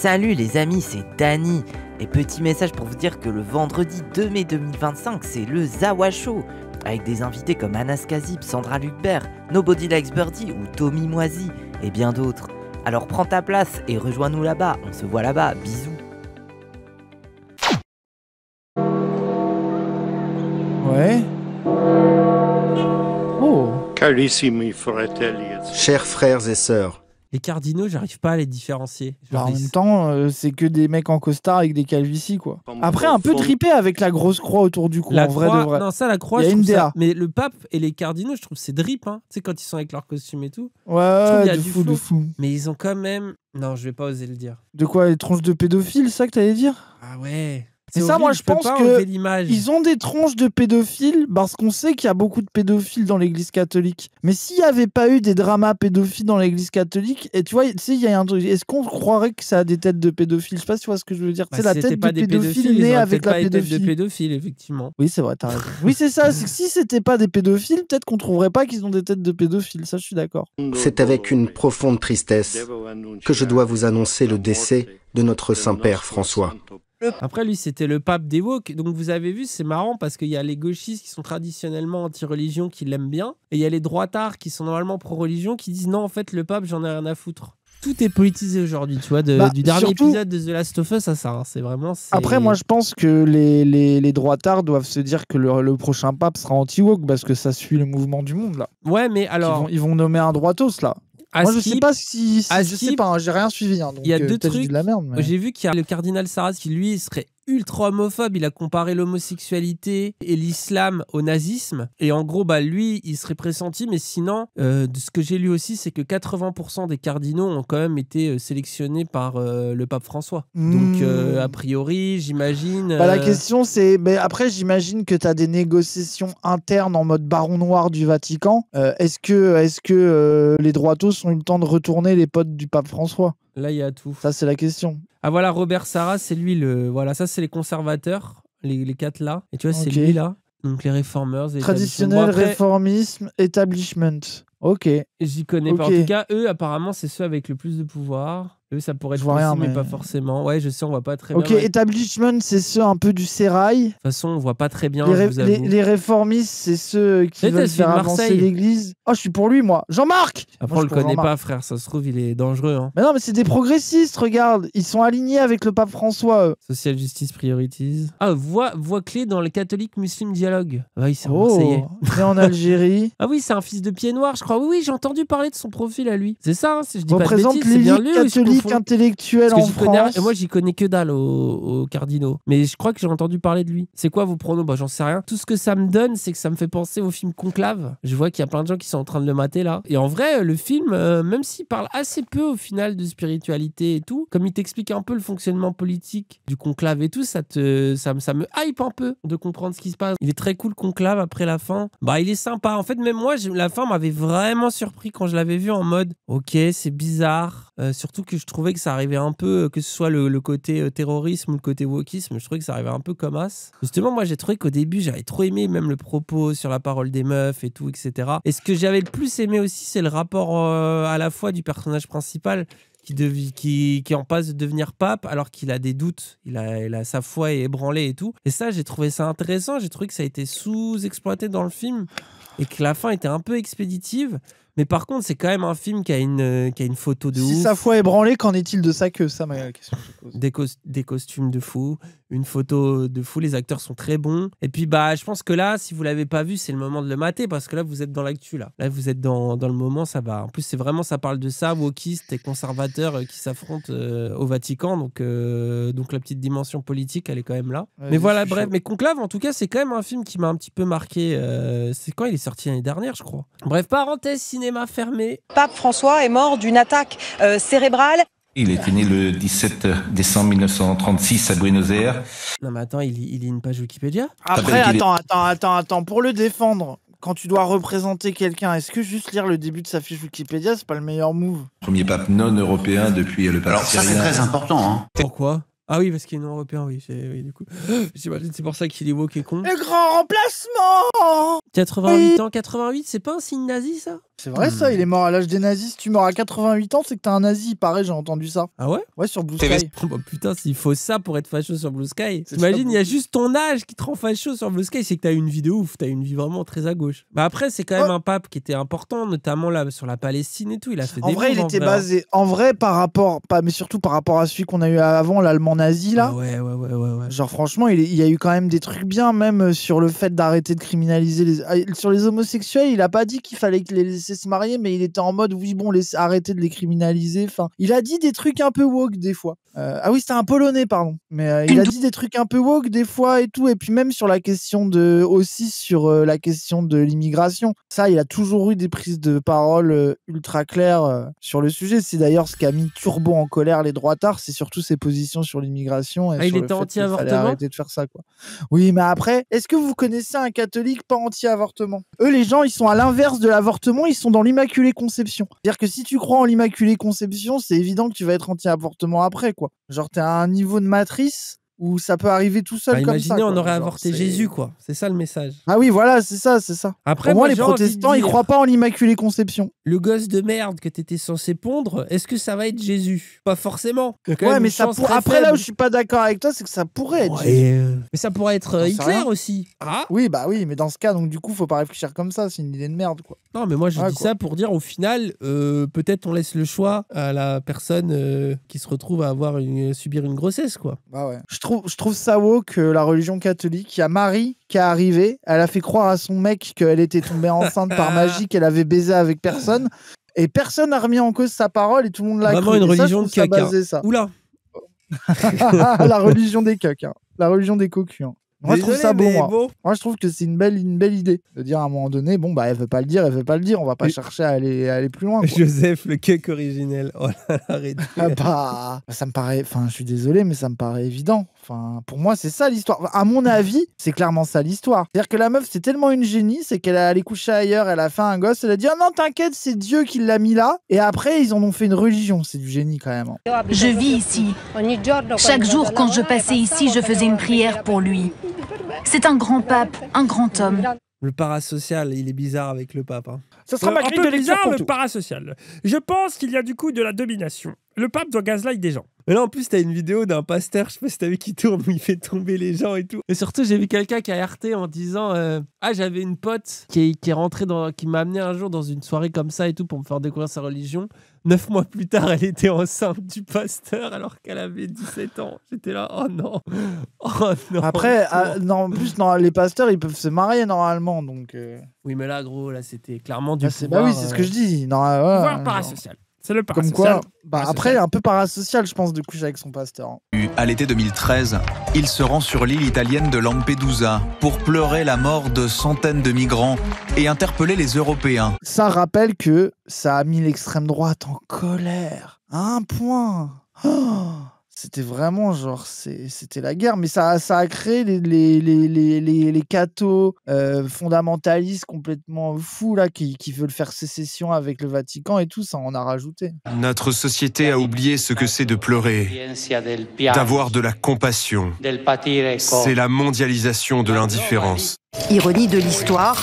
Salut les amis, c'est Dany. Et petit message pour vous dire que le vendredi 2 mai 2025, c'est le Zawa Show, avec des invités comme Anas Kazib, Sandra Lucbert, Nobody Likes Birdie ou Tommy Moisy, et bien d'autres. Alors prends ta place et rejoins-nous là-bas, on se voit là-bas, bisous. Ouais. Oh. Carissimi fratelli. Chers frères et sœurs, Les cardinaux, j'arrive pas à les différencier. Bah, en même temps, c'est que des mecs en costard avec des calvities, quoi. Après, un peu trippé avec la grosse croix autour du cou, La en vrai croix, de vrai. non, ça, la croix, Il y a je trouve une ça. DA. Mais le pape et les cardinaux, je trouve c'est drip, hein. Tu sais, quand ils sont avec leur costume et tout. Ouais, qu'il y a de du fou, de flow. fou. Mais ils ont quand même. Non, je vais pas oser le dire. De quoi, les tronches de pédophiles, ça que t'allais dire? Ah ouais. Et C'est ça, horrible, moi, je peux pense pas que enlever l'image. Ils ont des tronches de pédophiles parce qu'on sait qu'il y a beaucoup de pédophiles dans l'église catholique. Mais s'il n'y avait pas eu des dramas pédophiles dans l'église catholique, et tu vois, tu sais, il y a un truc. Est-ce qu'on croirait que ça a des têtes de pédophiles? Je sais pas si tu vois ce que je veux dire. Bah, C'est la si c'était tête pas de des pédophile ils née auraient avec peut-être la pas les têtes de pédophilie. pédophiles, effectivement. Oui, c'est vrai, t'as raison. Oui, c'est ça. C'est que si c'était pas des pédophiles, peut-être qu'on trouverait pas qu'ils ont des têtes de pédophiles. Ça, je suis d'accord. c'est avec une profonde tristesse que je dois vous annoncer le décès de notre Saint-Père François. Après, lui, c'était le pape des woke. Donc, vous avez vu, c'est marrant parce qu'il y a les gauchistes qui sont traditionnellement anti-religion qui l'aiment bien. Et il y a les droitards qui sont normalement pro-religion qui disent non, en fait, le pape, j'en ai rien à foutre. Tout est politisé aujourd'hui, tu vois, du dernier surtout- épisode de The Last of Us à ça. Hein. C'est vraiment. Après, moi, je pense que les droitards doivent se dire que le prochain pape sera anti-woke parce que ça suit le mouvement du monde, là. Ouais, mais alors. Ils vont nommer un droitos, là. à Moi, je Skip, sais pas si à je sais Skip, pas, hein, j'ai rien suivi. Hein, donc, il y a deux peut-être je dis trucs. de la merde. Mais... J'ai vu qu'il y a le cardinal Sarraz qui, lui, serait ultra homophobe. Il a comparé l'homosexualité et l'islam au nazisme. Et en gros, bah, lui, il serait pressenti. Mais sinon, de ce que j'ai lu aussi, c'est que 80% des cardinaux ont quand même été sélectionnés par le pape François. Donc, a priori, j'imagine... Bah, la question, c'est... Mais après, j'imagine que tu as des négociations internes en mode baron noir du Vatican. Est-ce que les droitos ont eu le temps de retourner les potes du pape François? Là, il y a tout. Ça, c'est la question. Ah voilà, Robert Sarraz, c'est lui le... Voilà, ça, c'est les conservateurs, les quatre là. Et tu vois, c'est Ok. lui là. Donc, les reformers. et Traditionnel, Bon, après, réformisme, establishment. Ok. j'y connais pas. En Ok. tout cas, eux, apparemment, c'est ceux avec le plus de pouvoir. Eux, ça pourrait être Je vois possible, rien, mais mais- pas forcément. Ouais, je sais, on voit pas très Ok, bien. De toute establishment, c'est ceux un peu du sérail. façon, on voit pas très bien, Les, je vous avoue. les réformistes, c'est ceux qui Peut-être veulent elle suit de faire avancer Marseille. l'église. Oh, je suis pour lui, moi. Jean-Marc. Après, Moi, on je le suis pour connaît Jean-Marc. pas, frère. Ça se trouve, il est dangereux. Hein. Mais non, mais c'est des progressistes, regarde. Ils sont alignés avec le pape François, eux. Social Justice Priorities. Ah, voix clé dans le catholique muslim dialogue. Ah oui, c'est marseillais. Né en Algérie. Ah oui, c'est un fils de pied noir, je crois. Oui, oui, j'ai entendu parler de son profil à lui. C'est ça, hein, si je dis pas de Représente bêtises, c'est bien lui l'élite ou je catholique confonds intellectuelle Parce que en j'y connais- France. et moi, j'y connais que dalle aux cardinaux. Mais je crois que j'ai entendu parler de lui. C'est quoi vos pronos? Bah, j'en sais rien. Tout ce que ça me donne, c'est que ça me fait penser au film Conclave. Je vois qu'il y a plein de gens qui sont en train de le mater là. Et en vrai, le film, même s'il parle assez peu au final de spiritualité et tout, comme il t'explique un peu le fonctionnement politique du Conclave et tout, ça me hype un peu de comprendre ce qui se passe. Il est très cool, Conclave, après la fin. Bah, il est sympa. En fait, même moi, la fin m'avait vraiment surpris quand je l'avais vu en mode, ok, c'est bizarre. Surtout que je trouvais que ça arrivait un peu, que ce soit le côté terrorisme ou le côté wokisme, je trouvais que ça arrivait un peu comme as. Justement, moi, j'ai trouvé qu'au début, j'avais trop aimé même le propos sur la parole des meufs et tout, etc. Et ce que j'avais le plus aimé aussi, c'est le rapport à la fois du personnage principal qui est en passe de devenir pape alors qu'il a des doutes, il a sa foi est ébranlée et tout. Et ça, j'ai trouvé ça intéressant, j'ai trouvé que ça a été sous-exploité dans le film et que la fin était un peu expéditive. Mais par contre, c'est quand même un film qui a une photo de Si ouf. sa foi est branlée, qu'en est-il de sa queue? Ça, ma question. que je pose. Des costumes de fou, une photo de fou, les acteurs sont très bons. Et puis bah je pense que là, si vous l'avez pas vu, c'est le moment de le mater parce que là vous êtes dans l'actu là. Là vous êtes dans le moment, ça va. En plus c'est vraiment, ça parle de ça, wokistes et conservateurs qui s'affrontent au Vatican, donc la petite dimension politique elle est quand même là. Ouais, Mais je voilà, suis bref, chaud. mais Conclave en tout cas c'est quand même un film qui m'a un petit peu marqué. C'est quand il est sorti l'année dernière je crois. Bref, parenthèse cinéma fermée. Pape François est mort d'une attaque cérébrale. Il était né le 17 décembre 1936 à Buenos Aires. Non mais attends, il lit une page Wikipédia. Après, qu'il est- attends. Pour le défendre, quand tu dois représenter quelqu'un, est-ce que juste lire le début de sa fiche Wikipédia, c'est pas le meilleur move? Premier pape non européen depuis le pape Alors ça c'est syrien. très important. Hein. Pourquoi? Ah oui, parce qu'il est non européen, oui. Oui, du coup. J'imagine c'est pour ça qu'il est woke et con. Le grand remplacement! 88 ans, 88, c'est pas un signe nazi, ça? C'est vrai ça, il est mort à l'âge des nazis. Si tu meurs à 88 ans, c'est que t'es un nazi, pareil, j'ai entendu ça. Ah ouais? Ouais, sur Blue Sky. Bah putain, s'il faut ça pour être facho sur Blue Sky. C'est T'imagines, ça, il y a juste ton âge qui te rend facho sur Blue Sky, c'est que t'as une vie de ouf, t'as une vie vraiment très à gauche. Bah après, c'est quand même un pape qui était important, notamment là sur la Palestine et tout. Il a fait En des vrai, moves, il était hein. basé. En vrai, par rapport. Pas, mais surtout par rapport à celui qu'on a eu avant, l'allemand nazi, là. Ah ouais. Genre, franchement, il y a eu quand même des trucs bien, même sur le fait d'arrêter de criminaliser les. Sur les homosexuels, il a pas dit qu'il fallait les laisser se marier, mais il était en mode, oui, bon, arrêter de les criminaliser. Enfin, il a dit des trucs un peu woke des fois. Ah oui, c'était un Polonais, pardon. Mais il a dit des trucs un peu woke des fois et tout. Et puis même sur la question de. Aussi sur la question de l'immigration. Ça, il a toujours eu des prises de parole ultra claires sur le sujet. C'est d'ailleurs ce qui a mis turbo en colère les droitards, c'est surtout ses positions sur l'immigration. Et Ah, il sur le était fait qu'il fallait anti-avortement? arrêter de faire ça, quoi. Oui, mais après, est-ce que vous connaissez un catholique pas anti-avortement? Eux, les gens, ils sont à l'inverse de l'avortement, ils sont dans l'immaculée conception. C'est-à-dire que si tu crois en l'immaculée conception, c'est évident que tu vas être anti-avortement après, quoi. Genre, t'es à un niveau de matrice où ça peut arriver tout seul Bah, comme ça. imaginez, on quoi. aurait Genre, avorté c'est- Jésus, quoi. C'est ça le message. Ah oui, voilà, c'est ça, c'est ça. Après, Pour moi, les j'ai envie de protestants, ils dire, croient pas en l'immaculée conception. le gosse de merde que t'étais censé pondre, est-ce que ça va être Jésus? Pas forcément. Il y a quand Ouais, même mais une ça chance pour... très Après, là où faible. je suis pas d'accord avec toi, c'est que ça pourrait être. Ouais, mais ça pourrait être J'en sais Hitler rien. aussi. Ah Oui, bah oui, mais dans ce cas, donc du coup, faut pas réfléchir comme ça, c'est une idée de merde, quoi. non, mais moi je Ouais, dis quoi. ça pour dire au final, peut-être on laisse le choix à la personne qui se retrouve à subir une grossesse, quoi. Bah ouais. Je trouve ça woke que la religion catholique, il y a Marie qui est arrivée, elle a fait croire à son mec qu'elle était tombée enceinte par magie, qu'elle avait baisé avec personne, et personne n'a remis en cause sa parole et tout le monde l'a Vraiment cru. une Et ça, je religion trouve de ça caca. basé, ça. Oula. La religion des coqs, hein. La religion des cocus. Hein. Moi, je trouve Désolé, ça bon, mais moi. bon. Moi, je trouve que c'est une belle idée de dire à un moment donné, bon, bah, elle veut pas le dire, on va pas Et- chercher à aller plus loin, quoi. Joseph, le cuck originel. Oh là là, arrête. Ah bah, ça me paraît, enfin, je suis désolé, mais ça me paraît évident. Enfin, pour moi, c'est ça l'histoire. Enfin, à mon avis, c'est clairement ça l'histoire. C'est-à-dire que la meuf, c'est tellement une génie, c'est qu'elle est allée coucher ailleurs, elle a fait un gosse, elle a dit, ah non, t'inquiète, c'est Dieu qui l'a mis là. Et après, ils en ont fait une religion. C'est du génie quand même. Hein. Je vis ici. Chaque jour, quand je passais ici, je faisais une prière pour lui. C'est un grand pape, un grand homme. Le parasocial, il est bizarre avec le pape. Hein. Ça sera ma Un grille de peu lecture bizarre, pour le tout. parasocial. Je pense qu'il y a du coup de la domination. Le pape doit gaslight des gens. Mais là, en plus, t'as une vidéo d'un pasteur, je sais pas si t'as vu, qui tourne, où il fait tomber les gens et tout. Et surtout, j'ai vu quelqu'un qui a RT en disant ah, j'avais une pote qui est rentrée qui m'a amené un jour dans une soirée comme ça et tout pour me faire découvrir sa religion. 9 mois plus tard, elle était enceinte du pasteur alors qu'elle avait 17 ans. J'étais là, oh non. Oh non. Après, non, en plus, non, les pasteurs, ils peuvent se marier normalement, donc. Oui, mais là, gros, là, c'était clairement du Bah, pouvoir. bah oui, c'est ce que je dis. Non, ouais, Pouvoir genre, parasocial. C'est le Comme parasocial. quoi, bah après, un peu parasocial, je pense, de coucher avec son pasteur. Hein. À l'été 2013, il se rend sur l'île italienne de Lampedusa pour pleurer la mort de centaines de migrants et interpeller les Européens. Ça rappelle que ça a mis l'extrême droite en colère. À un point. Oh, c'était vraiment genre, c'était la guerre. Mais ça a créé les cathos fondamentalistes complètement fous là, qui veulent faire sécession avec le Vatican et tout. Ça en a rajouté. Notre société a oublié ce que c'est de pleurer, d'avoir de la compassion. C'est la mondialisation de l'indifférence. Ironie de l'histoire,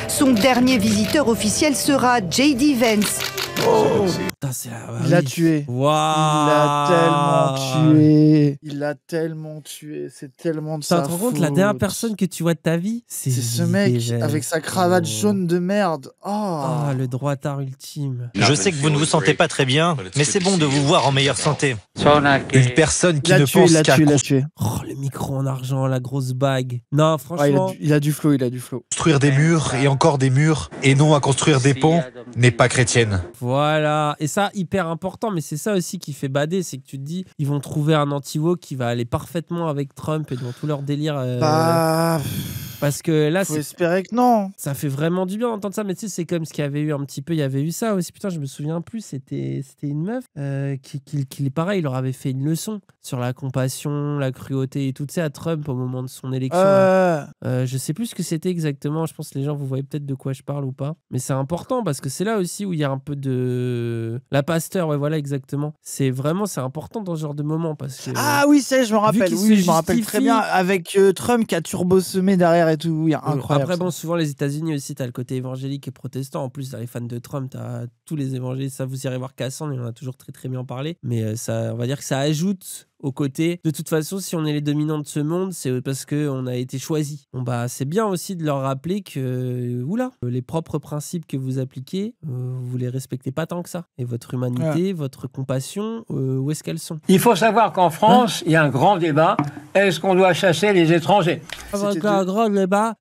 son dernier visiteur officiel sera J.D. Vance. Oh, putain, c'est là, il l'a tué. Waouh. Il l'a tellement tué. Il l'a tellement tué. C'est tellement de Ça sa te rend compte, faute. la dernière personne que tu vois de ta vie, c'est ce mec Vance. avec sa cravate jaune de merde. Oh. Ah, le droitard ultime. Je sais que vous ne vous sentez pas très bien, mais c'est bon de vous voir en meilleure santé. Une personne qui ne pense qu'à tué. Oh, le micro en argent, la grosse bague. Non, franchement. Ouais, il a du flow, il a du flow. construire des murs et encore des murs, et non à construire des ponts, n'est pas chrétienne. Voilà, et ça, hyper important, mais c'est ça aussi qui fait bader, c'est que tu te dis, ils vont trouver un anti-woke qui va aller parfaitement avec Trump et dans tout leur délire. Bah... Parce que là, faut espérer que non. Ça fait vraiment du bien d'entendre ça, mais tu sais, c'est comme ce qu'il y avait eu un petit peu, il y avait eu ça aussi, putain, je me souviens plus, c'était une meuf qui, pareil, il leur avait fait une leçon sur la compassion, la cruauté et tout, tu sais, à Trump au moment de son élection. Je sais plus ce que c'était exactement, je pense que les gens, vous voyez peut-être de quoi je parle ou pas, mais c'est important parce que c'est là aussi où il y a un peu de... La pasteur, ouais, voilà, exactement. C'est important dans ce genre de moment parce que... Ah oui, je me rappelle, oui, je me rappelle très bien, avec Trump qui a turbo-semé derrière et tout. Oui, incroyable. Après, bon, souvent, les États-Unis aussi, t'as le côté évangélique et protestant. En plus, t'as les fans de Trump, t'as tous les évangélistes. Ça, vous irez voir Cassandre, il en a toujours très très bien parlé. Mais ça, on va dire que ça ajoute au côté. De toute façon, si on est les dominants de ce monde, c'est parce qu'on a été choisis. Bon, bah, c'est bien aussi de leur rappeler que, oula, les propres principes que vous appliquez, vous les respectez pas tant que ça. Et votre humanité, votre compassion, où est-ce qu'elles sont? Il faut savoir qu'en France, il y a un grand débat. Est-ce qu'on doit chasser les étrangers? Avec un grand débat,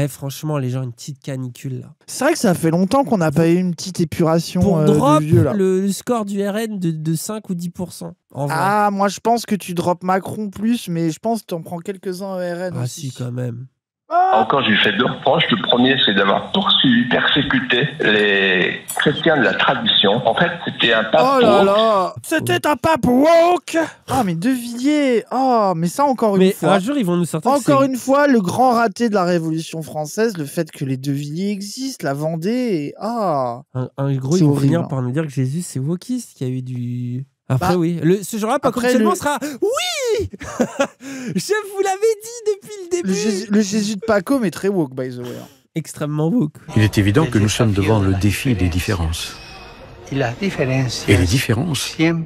franchement, les gens, une petite canicule là. C'est vrai que ça fait longtemps qu'on n'a pas eu une petite épuration pour drop de vieux, là. Le score du RN de 5 ou 10%. En vrai. Ah, moi je pense que tu drops Macron plus, mais je pense que tu en prends quelques-uns au RN ah aussi. Si, quand même. Encore, je lui fais deux reproches. Le premier, c'est d'avoir poursuivi, persécuté les chrétiens de la tradition. En fait, c'était un pape Oh là woke. là, c'était un pape woke. Ah, mais De Villiers. Oh, mais ça encore une fois. Un jour, ils vont nous sortir. Encore une fois, le grand raté de la Révolution française, le fait que les De Villiers existent, la Vendée. Et... Ah. Un gros, ils vont finir par nous dire que Jésus, c'est wokiste, qu'il y a eu du. Après, oui. Ce genre-là, pas seulement sera. Oui. Je vous l'avais dit depuis le début. Le Jésus de Paco, mais très woke, by the way. Extrêmement woke. Il est évident que nous sommes devant le défi des différences. Et les différences nous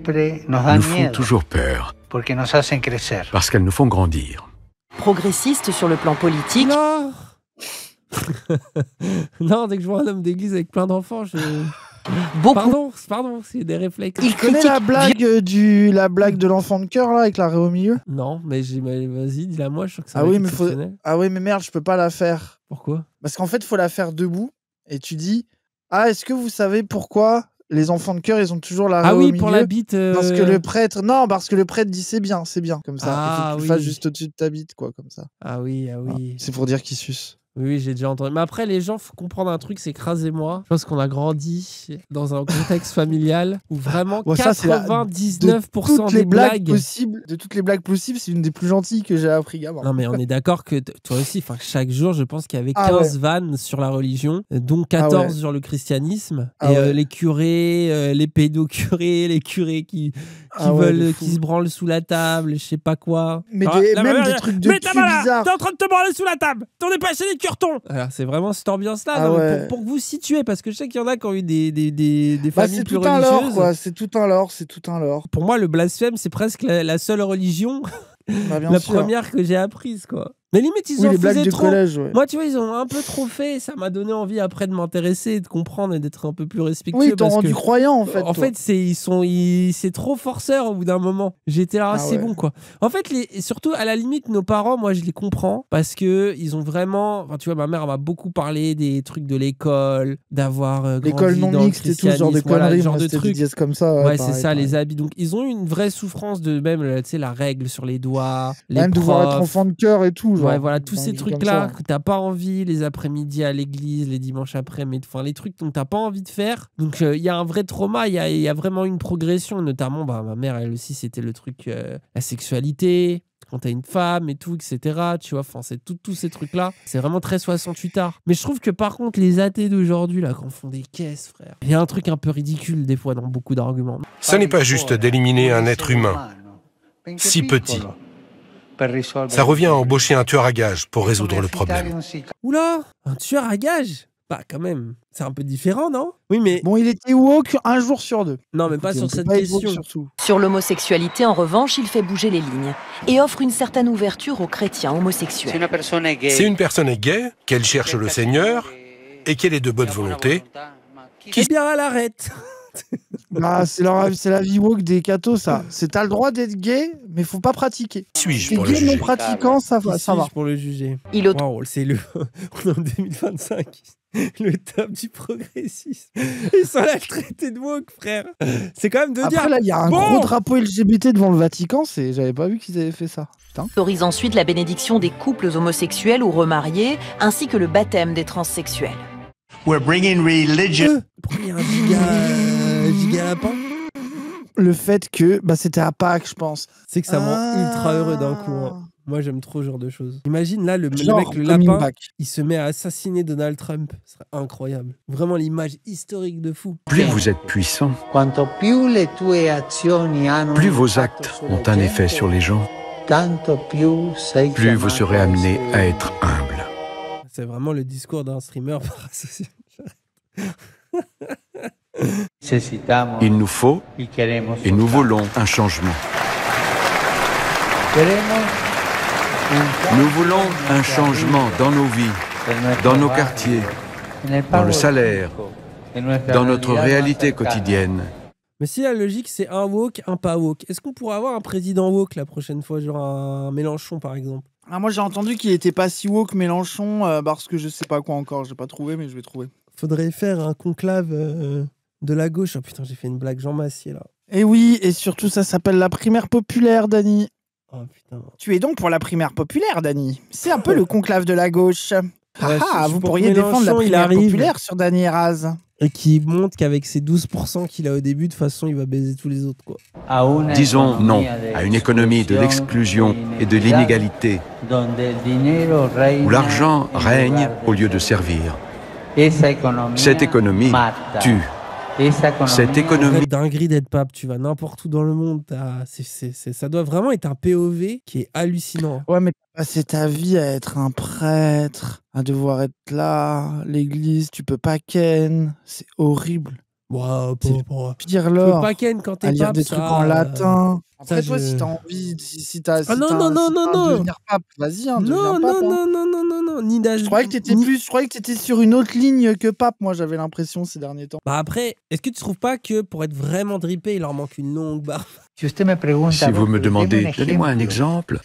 font toujours peur. Parce qu'elles nous font grandir. Progressiste sur le plan politique. Non. Non, dès que je vois un homme d'église avec plein d'enfants, je... Pardon, c'est des réflexes. Il connaît la blague de l'enfant de cœur là avec la raie au milieu? Non, mais vas-y, dis-la moi, je suis sûr que ça Ah oui, mais merde, je peux pas la faire. Pourquoi? Parce qu'en fait, il faut la faire debout et tu dis ah, est-ce que vous savez pourquoi les enfants de cœur, ils ont toujours la raie au milieu? Ah oui, pour la bite. Parce que le prêtre dit c'est bien, comme ça. Ah, il faut que tu le fasses juste au-dessus de ta bite, quoi, comme ça. Ah oui. Ah, c'est pour dire qu'il suce. Oui, j'ai déjà entendu. Mais après, les gens, faut comprendre un truc, c'est crasez-moi. Je pense qu'on a grandi dans un contexte familial où vraiment 99% des blagues possibles, de toutes les blagues possibles, c'est une des plus gentilles que j'ai appris, gamin. Non, mais on est d'accord que toi aussi, chaque jour, je pense qu'il y avait 15 vannes sur la religion, dont 14 sur le christianisme. Les curés, les pédocurés, les curés qui se branlent sous la table, je sais pas quoi. Mais même des trucs de cul bizarres. T'es en train de te branler sous la table. T'en es pas chez les curtons. Alors, c'est vraiment cette ambiance-là, pour vous situer, parce que je sais qu'il y en a qui ont eu des familles plus religieuses. C'est tout un lore. Pour moi, le blasphème, c'est presque la seule religion, première que j'ai apprise, quoi. Mais limite, ils en faisaient trop. Collège, Moi, tu vois, ils ont un peu trop fait. Ça m'a donné envie après de m'intéresser, de comprendre et d'être un peu plus respectueux. Oui, ils t'ont rendu croyant, en fait. En fait, c'est trop forceur au bout d'un moment. J'étais là, c'est bon, quoi. En fait, surtout, à la limite, nos parents, moi, je les comprends parce que ils ont vraiment. Enfin, tu vois, ma mère m'a beaucoup parlé des trucs de l'école, d'avoir l'école non mixte et tout ce genre de conneries, genre de trucs comme ça. Ouais, c'est ça, les habits. Donc, ils ont eu une vraie souffrance de même, tu sais, la règle sur les doigts, même de voir être enfant de cœur et tout. Ouais, voilà, tous ces trucs-là que t'as pas envie, les après-midi à l'église, les dimanches après, mais enfin les trucs dont t'as pas envie de faire. Donc il y a un vrai trauma, il y a vraiment une progression, notamment ma mère, elle aussi, c'était le truc, la sexualité, quand t'as une femme et tout, etc. Tu vois, enfin c'est tous ces trucs-là. C'est vraiment très 68 art. Mais je trouve que par contre, les athées d'aujourd'hui, là, quand font des caisses, frère, il y a un truc un peu ridicule des fois dans beaucoup d'arguments. Ce n'est pas juste d'éliminer un être humain si petit. Ça revient à embaucher un tueur à gages pour résoudre le problème. Oula, un tueur à gages? Bah quand même, c'est un peu différent, non? Oui, mais... Bon, il était woke un jour sur deux. Non, mais pas sur cette question. Sur l'homosexualité, en revanche, il fait bouger les lignes et offre une certaine ouverture aux chrétiens homosexuels. Si une personne est gay, qu'elle cherche le Seigneur et qu'elle est de bonne volonté... Eh bien, elle arrête. C'est la vie woke des cathos, ça. T'as le droit d'être gay, mais faut pas pratiquer. Suis-je pour le juger? Non pratiquant, ça va. Pour le juger. Wow, c'est on est en 2025. Le top du progressisme. Ils sont là le traité de woke, frère. C'est quand même de dire. Après, là, il y a un gros drapeau LGBT devant le Vatican. J'avais pas vu qu'ils avaient fait ça. Putain. Autorise ensuite la bénédiction des couples homosexuels ou remariés, ainsi que le baptême des transsexuels. We're bringing religion. Premier giga lapin. Le fait que c'était à Pâques, je pense. C'est que ça me rend ultra heureux d'un coup. Hein. Moi, j'aime trop ce genre de choses. Imagine là, le mec, le lapin, il se met à assassiner Donald Trump. Ce serait incroyable. Vraiment l'image historique de fou. Plus vous êtes puissant, plus vos actes ont un effet sur les gens. plus vous serez amené à être humble. C'est vraiment le discours d'un streamer par association. Il nous faut et nous voulons un changement. Nous voulons un changement dans nos vies, dans nos quartiers, dans le salaire, dans notre réalité quotidienne. Mais si la logique c'est un woke, un pas woke, est-ce qu'on pourrait avoir un président woke la prochaine fois, genre un Mélenchon par exemple? Ah, moi j'ai entendu qu'il était pas si woke Mélenchon parce que je sais pas quoi encore, j'ai pas trouvé mais je vais trouver. Faudrait faire un conclave de la gauche. Oh putain, j'ai fait une blague Jean Massier là. Et oui, et surtout ça s'appelle la primaire populaire, Dany. Oh putain. Tu es donc pour la primaire populaire, Dany. C'est un peu le conclave de la gauche. Ouais, Vous pourriez défendre la primaire populaire sur Dany Eraz. Et qui montre qu'avec ses 12% qu'il a au début, de toute façon, il va baiser tous les autres, quoi. Disons non à une économie de l'exclusion et de l'inégalité, où l'argent règne au lieu de servir. Cette économie tue. Cette économie... C'est dinguerie d'être pape, tu vas n'importe où dans le monde. Ça doit vraiment être un POV qui est hallucinant. Ouais, mais t'as passé ta vie à être un prêtre, à devoir être là, l'église, tu peux pas ken, c'est horrible. Wow, pire l'or. Tu peux pas ken quand t'es à lire pape, des trucs en latin. Après, ça, toi, si t'as envie, si t'as non, devenir pape, vas-y, hein, deviens pape. Non, ni d'âge. Je croyais que t'étais sur une autre ligne que pape, moi, j'avais l'impression ces derniers temps. Bah après, est-ce que tu trouves pas que pour être vraiment drippé, il leur manque une longue barbe? Si vous me demandez, donnez-moi un exemple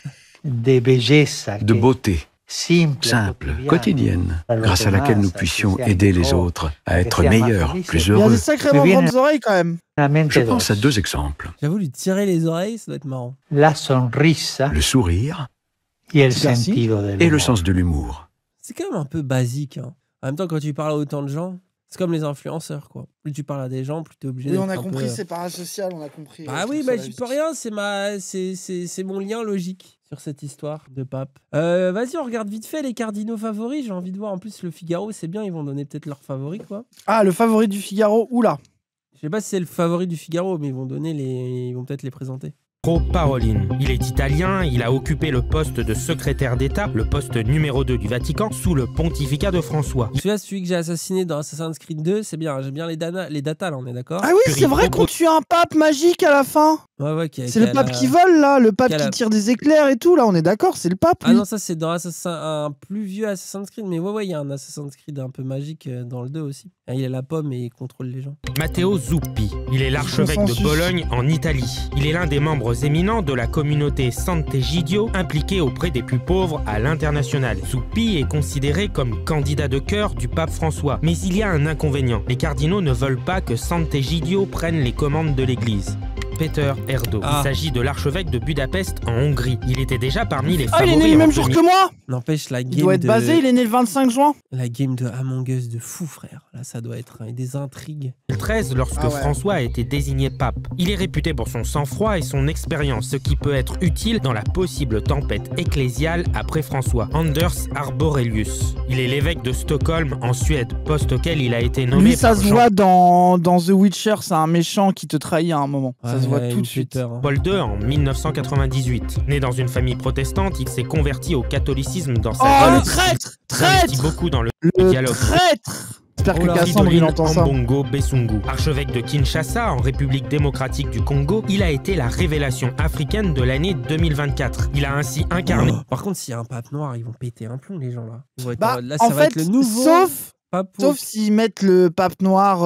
de beauté simple, quotidienne, grâce à laquelle nous puissions aider les autres à être meilleurs, plus Il y a heureux. des sacrément grandes oreilles quand même. Je pense à deux exemples. J'avoue, lui tirer les oreilles, ça doit être marrant. Le sourire et le sens de l'humour. C'est quand même un peu basique. Hein. En même temps, quand tu parles à autant de gens, c'est comme les influenceurs, quoi. Plus tu parles à des gens, plus tu es obligé Oui, d'être on a un compris, peu... c'est parasocial, on a compris. Ah oui, bah j'y peux rien, c'est mon lien logique sur cette histoire de pape. Vas-y, on regarde vite fait les cardinaux favoris, j'ai envie de voir. En plus, le Figaro, c'est bien, ils vont donner peut-être leur favori, quoi. Ah, le favori du Figaro, oula. Je sais pas si c'est le favori du Figaro, mais ils vont peut-être les présenter. Parolin. Il est italien, il a occupé le poste de secrétaire d'État, le poste numéro 2 du Vatican, sous le pontificat de François. Celui que j'ai assassiné dans Assassin's Creed 2, c'est bien, j'aime bien les datas là, on est d'accord? Ah oui, c'est vrai qu'on tue un pape magique à la fin. Ouais, c'est le pape qui vole là, le pape qui tire des éclairs et tout là, on est d'accord, c'est le pape. Ah non, ça c'est dans un plus vieux Assassin's Creed, mais ouais, il y a un Assassin's Creed un peu magique dans le 2 aussi. Il a la pomme et il contrôle les gens. Matteo Zuppi, il est l'archevêque de Bologne en Italie. Il est l'un des membres éminents de la communauté Sant'Egidio impliquée auprès des plus pauvres à l'international. Zuppi est considéré comme candidat de cœur du pape François. Mais il y a un inconvénient. Les cardinaux ne veulent pas que Sant'Egidio prenne les commandes de l'église. Peter Erdo. Il s'agit de l'archevêque de Budapest en Hongrie. Il était déjà parmi les favoris. Ah, il est né le même jour que moi. N'empêche, la game il doit être basé, il est né le 25 juin. La game de Among Us de fou, frère. Là, ça doit être des intrigues. 2013, lorsque François a été désigné pape. Il est réputé pour son sang-froid et son expérience, ce qui peut être utile dans la possible tempête ecclésiale après François. Anders Arborelius. Il est l'évêque de Stockholm en Suède, poste auquel il a été nommé. Lui, ça se voit dans The Witcher, c'est un méchant qui te trahit à un moment. Ça se voit tout de suite. Paul II en 1998. Né dans une famille protestante, il s'est converti au catholicisme dans sa jeunesse. Le traître! Traître! Beaucoup dans le dialogue. Traître! J'espère que Cassandre il entend ça. Mbongo Besungu, archevêque de Kinshasa en République démocratique du Congo, il a été la révélation africaine de l'année 2024. Il a ainsi incarné. Par contre, s'il y a un pape noir, ils vont péter un plomb les gens là. Là, ça va être le nouveau. Sauf s'ils mettent le pape noir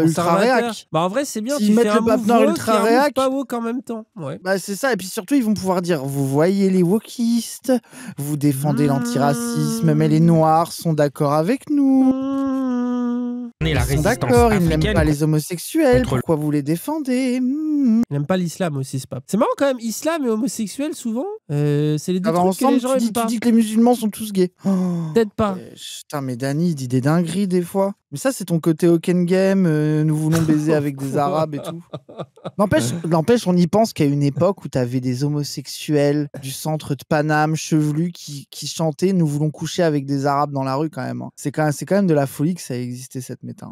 ultra réac. Bah en vrai c'est bien. S'ils mettent le pape noir ultra réac, pas woke en même temps. Ouais. Bah c'est ça. Et puis surtout ils vont pouvoir dire vous voyez les wokistes, vous défendez l'antiracisme, mais les noirs sont d'accord avec nous. Ils sont d'accord, ils n'aiment pas les homosexuels. Pourquoi vous les défendez? Il n'aime pas l'islam aussi, ce pape. C'est marrant quand même, islam et homosexuel souvent, c'est les deux trucs ensemble, que les gens aiment pas. Tu dis que les musulmans sont tous gays. Peut-être pas. Putain, mais Dany, il dit des dingueries des fois. Mais ça, c'est ton côté Oken Game, nous voulons baiser avec des arabes et tout. N'empêche, on y pense qu'à une époque où t'avais des homosexuels du centre de Paname, chevelus, qui chantaient « Nous voulons coucher avec des arabes dans la rue » quand même. Hein. C'est quand même de la folie que ça a existé cette méta.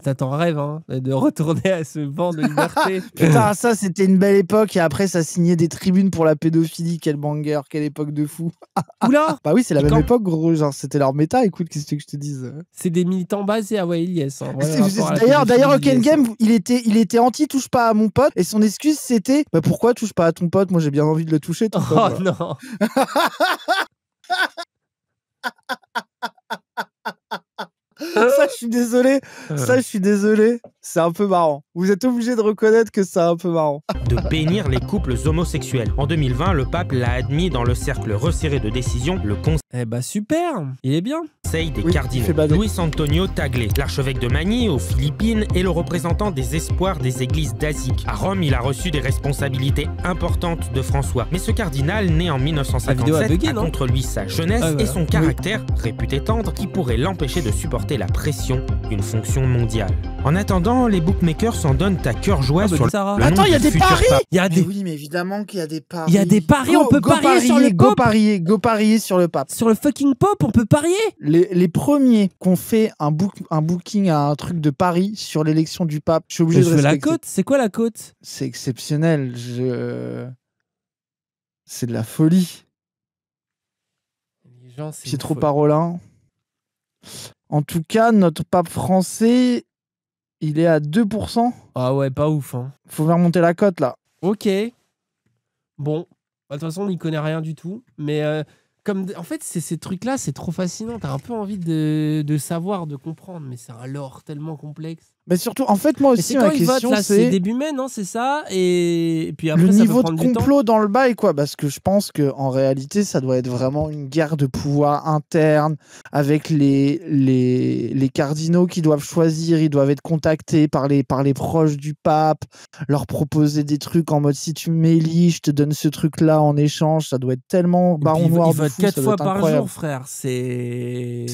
T'as ton rêve hein, de retourner à ce vent de liberté. Putain, ça, c'était une belle époque et après, ça signait des tribunes pour la pédophilie. Quel quel banger, quelle époque de fou. Oula. Bah oui, c'est la même époque, gros. Genre, c'était leur méta. Écoute, qu'est-ce que je te dise? C'est des militants basés à Yes. Hein, d'ailleurs, Rock'n Game, il était anti touche pas à mon pote et son excuse c'était bah pourquoi touche pas à ton pote? Moi j'ai bien envie de le toucher. Ton pote, oh non. Ça, je suis désolé. C'est un peu marrant. Vous êtes obligé de reconnaître que c'est un peu marrant. De bénir les couples homosexuels. En 2020, le pape l'a admis dans le cercle resserré de décision, le Conseil. Eh bah super, il est bien. Des cardinaux. Luis Antonio Tagle, l'archevêque de Manille aux Philippines et le représentant des espoirs des églises d'Asie. À Rome, il a reçu des responsabilités importantes de François. Mais ce cardinal, né en 1957, a contre lui sa jeunesse et son caractère, réputé tendre, qui pourrait l'empêcher de supporter la pression d'une fonction mondiale. En attendant, les bookmakers s'en donnent à cœur joie sur le Attends, il y a des paris. Oui, mais évidemment qu'il y a des paris. Il y a des paris, on peut parier sur le Pope. Go parier sur le pape. Sur le fucking Pope, on peut parier. Les premiers qu'on fait un booking à un truc de Paris sur l'élection du pape, je suis obligé de respecter. La cote, c'est quoi la cote? C'est exceptionnel. C'est de la folie. C'est trop parolin. En tout cas, notre pape français, il est à 2%. Ah ouais, pas ouf. Hein. Faut faire monter la cote là. Ok. Bon. De toute façon, on n'y connaît rien du tout. Mais en fait, ces trucs-là, c'est trop fascinant. T'as un peu envie de savoir, de comprendre. Mais c'est un lore tellement complexe. Mais surtout, en fait, moi aussi, ma question, c'est début mai, non? C'est ça? Et puis après, le ça niveau peut de prendre complot dans le bail, quoi. Parce que je pense qu'en réalité, ça doit être vraiment une guerre de pouvoir interne avec les cardinaux qui doivent choisir. Ils doivent être contactés par les proches du pape, leur proposer des trucs en mode si tu m'élis, je te donne ce truc-là en échange. Ça doit être tellement baron noir. Il vote 4 fois par jour, frère. C'est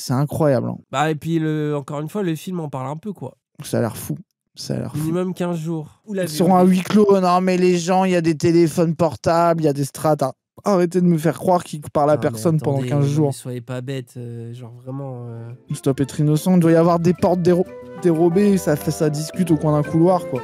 incroyable. Hein. Bah, et puis, encore une fois, le film en parle un peu, quoi. Ça a l'air fou. Minimum 15 jours. Sur un huis clos, non mais les gens, il y a des téléphones portables, il y a des strates. Arrêtez de me faire croire qu'il parle à personne pendant 15 jours. Ne soyez pas bêtes, genre vraiment... Stop être innocent, il doit y avoir des portes dérobées, ça discute au coin d'un couloir, quoi.